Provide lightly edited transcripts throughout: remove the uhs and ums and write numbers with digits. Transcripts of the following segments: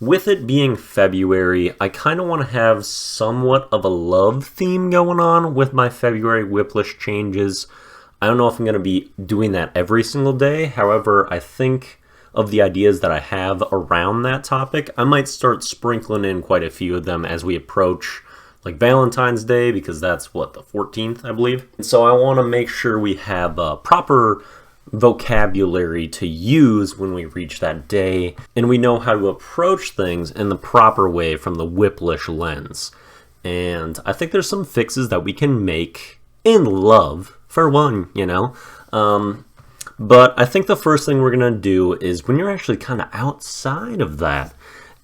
with it being February, I kind of want to have somewhat of a love theme going on with my February Wiplish changes. I don't know if I'm going to be doing that every single day. However, I think of the ideas that I have around that topic, I might start sprinkling in quite a few of them as we approach like Valentine's Day, because that's what, the 14th, I believe. And so I want to make sure we have a proper vocabulary to use when we reach that day, and we know how to approach things in the proper way from the Wiplish lens. And I think there's some fixes that we can make in love, for one, you know. But I think the first thing we're going to do is when you're actually kind of outside of that,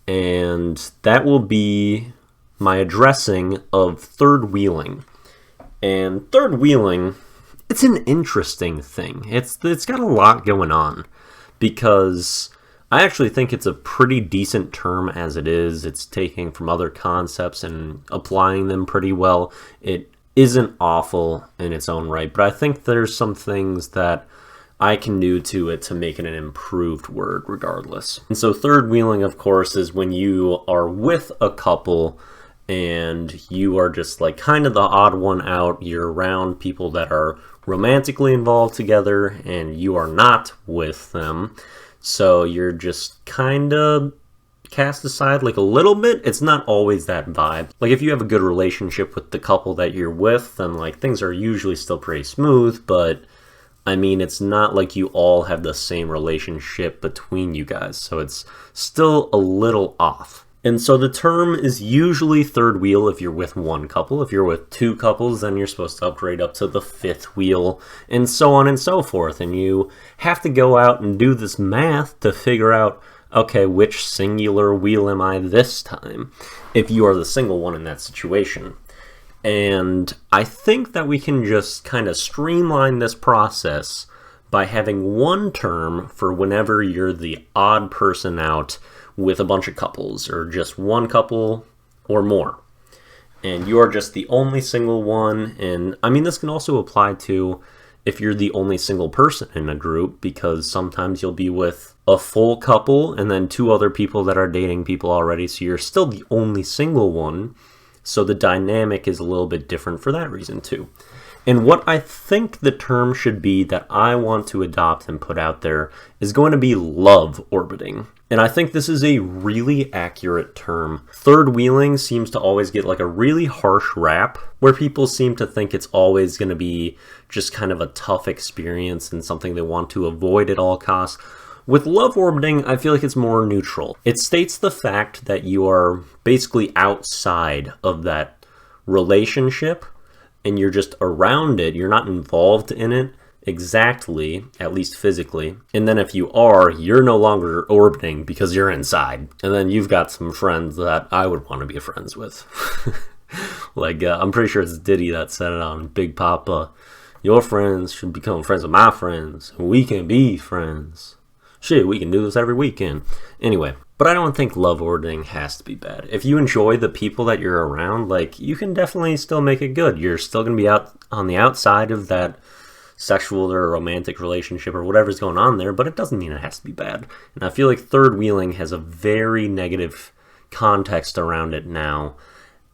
and that will be my addressing of third wheeling. And third wheeling, it's an interesting thing. It's got a lot going on, because I actually think it's a pretty decent term as it is. It's taking from other concepts and applying them pretty well. It isn't awful in its own right, but I think there's some things that I can do to it to make it an improved word regardless. And so third wheeling, of course, is when you are with a couple and you are just like kind of the odd one out. You're around people that are romantically involved together and you are not with them. So you're just kind of cast aside like a little bit. It's not always that vibe. Like if you have a good relationship with the couple that you're with, then like things are usually still pretty smooth, but I mean, it's not like you all have the same relationship between you guys. So it's still a little off. And so the term is usually third wheel if you're with one couple. If you're with two couples, then you're supposed to upgrade up to the fifth wheel, and so on and so forth. And you have to go out and do this math to figure out, okay, which singular wheel am I this time, if you are the single one in that situation. And I think that we can just kind of streamline this process by having one term for whenever you're the odd person out with a bunch of couples, or just one couple or more, and you're just the only single one. And I mean, this can also apply to if you're the only single person in a group, because sometimes you'll be with a full couple and then two other people that are dating people already, so you're still the only single one. So the dynamic is a little bit different for that reason too. And what I think the term should be that I want to adopt and put out there is going to be love orbiting. And I think this is a really accurate term. Third wheeling seems to always get like a really harsh rap, where people seem to think it's always going to be just kind of a tough experience and something they want to avoid at all costs. With love orbiting, I feel like it's more neutral. It states the fact that you are basically outside of that relationship and you're just around it. You're not involved in it exactly, at least physically. And then if you are, you're no longer orbiting because you're inside. And then you've got some friends that I would want to be friends with. Like, I'm pretty sure it's Diddy that said it on Big Papa. Your friends should become friends with my friends. We can be friends. Shit, we can do this every weekend. Anyway, but I don't think love orbiting has to be bad. If you enjoy the people that you're around, like, you can definitely still make it good. You're still going to be out on the outside of that sexual or romantic relationship or whatever's going on there, but it doesn't mean it has to be bad. And I feel like third wheeling has a very negative context around it now,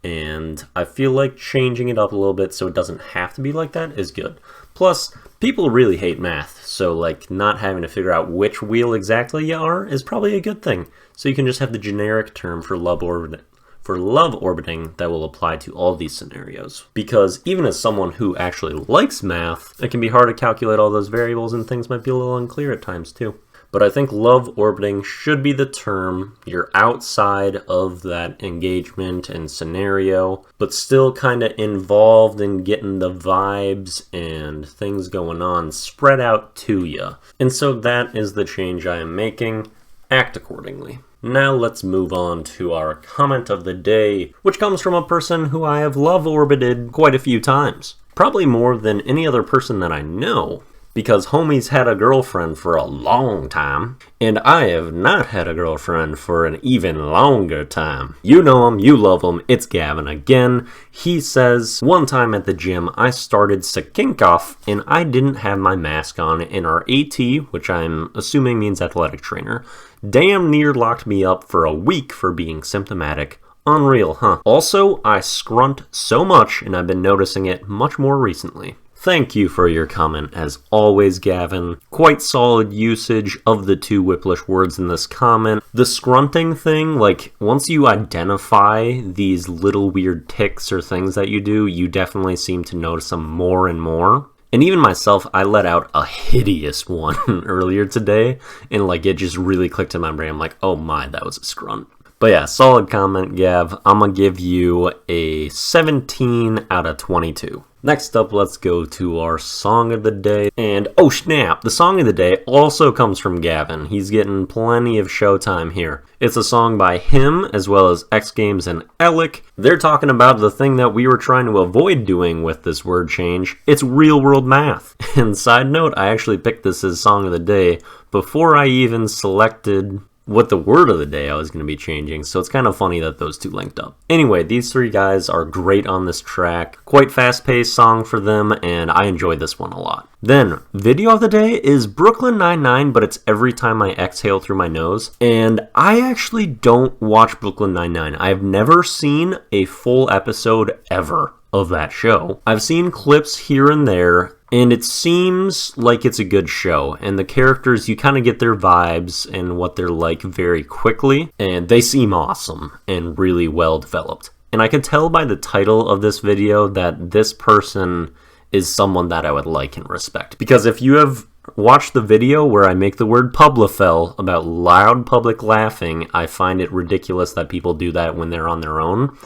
and I feel like changing it up a little bit so it doesn't have to be like that is good. Plus, people really hate math, so like not having to figure out which wheel exactly you are is probably a good thing. So you can just have the generic term for love orbiting that will apply to all these scenarios. Because even as someone who actually likes math, it can be hard to calculate all those variables and things might be a little unclear at times too. But I think love orbiting should be the term. You're outside of that engagement and scenario, but still kind of involved in getting the vibes and things going on spread out to you. And so that is the change I am making. Act accordingly. Now let's move on to our comment of the day, which comes from a person who I have love orbited quite a few times. Probably more than any other person that I know, because homie's had a girlfriend for a long time, and I have not had a girlfriend for an even longer time. You know him, you love him, it's Gavin again. He says, one time at the gym, I started to kink off, and I didn't have my mask on, and our AT, which I'm assuming means athletic trainer, Damn near locked me up for a week for being symptomatic. Unreal, huh? Also, I scrunt so much, and I've been noticing it much more recently. Thank you for your comment, as always, Gavin. Quite solid usage of the 2 Wiplish words in this comment. The scrunting thing, like, once you identify these little weird tics or things that you do, you definitely seem to notice them more and more. And even myself, I let out a hideous one earlier today, and like it just really clicked in my brain. I'm like, oh my, that was a scrunt. But yeah, solid comment, Gav. I'm gonna give you a 17 out of 22. Next up, let's go to our song of the day. And oh snap, the song of the day also comes from Gavin. He's getting plenty of showtime here. It's a song by him, as well as X Games and Alec. They're talking about the thing that we were trying to avoid doing with this word change. It's real world math. And side note, I actually picked this as song of the day before I even selected what the word of the day I was going to be changing, so it's kind of funny that those two linked up. Anyway, these 3 guys are great on this track. Quite fast-paced song for them, and I enjoyed this one a lot. Then, video of the day is Brooklyn Nine-Nine, but it's every time I exhale through my nose. And I actually don't watch Brooklyn Nine-Nine. I've never seen a full episode ever of that show. I've seen clips here and there, and it seems like it's a good show, and the characters, you kind of get their vibes and what they're like very quickly, and they seem awesome and really well developed. And I can tell by the title of this video that this person is someone that I would like and respect. Because if you have watched the video where I make the word Publifel about loud public laughing, I find it ridiculous that people do that when they're on their own,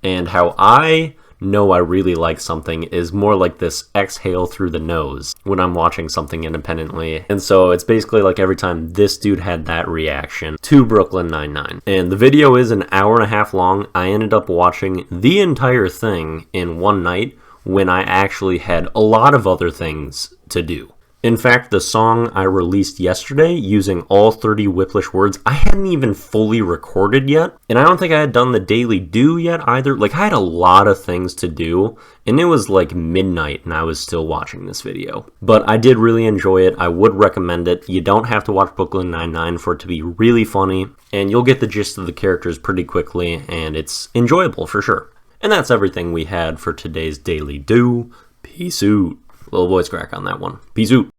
and how I know I really like something is more like this exhale through the nose when I'm watching something independently. And so it's basically like every time this dude had that reaction to Brooklyn Nine-Nine. And the video is an hour and a half long. I ended up watching the entire thing in one night when I actually had a lot of other things to do. In fact, the song I released yesterday using all 30 Wiplish words, I hadn't even fully recorded yet. And I don't think I had done the daily do yet either. Like, I had a lot of things to do, and it was like midnight and I was still watching this video. But I did really enjoy it. I would recommend it. You don't have to watch Brooklyn Nine-Nine for it to be really funny, and you'll get the gist of the characters pretty quickly, and it's enjoyable for sure. And that's everything we had for today's daily do. Peace out. Little voice crack on that one. Peace out.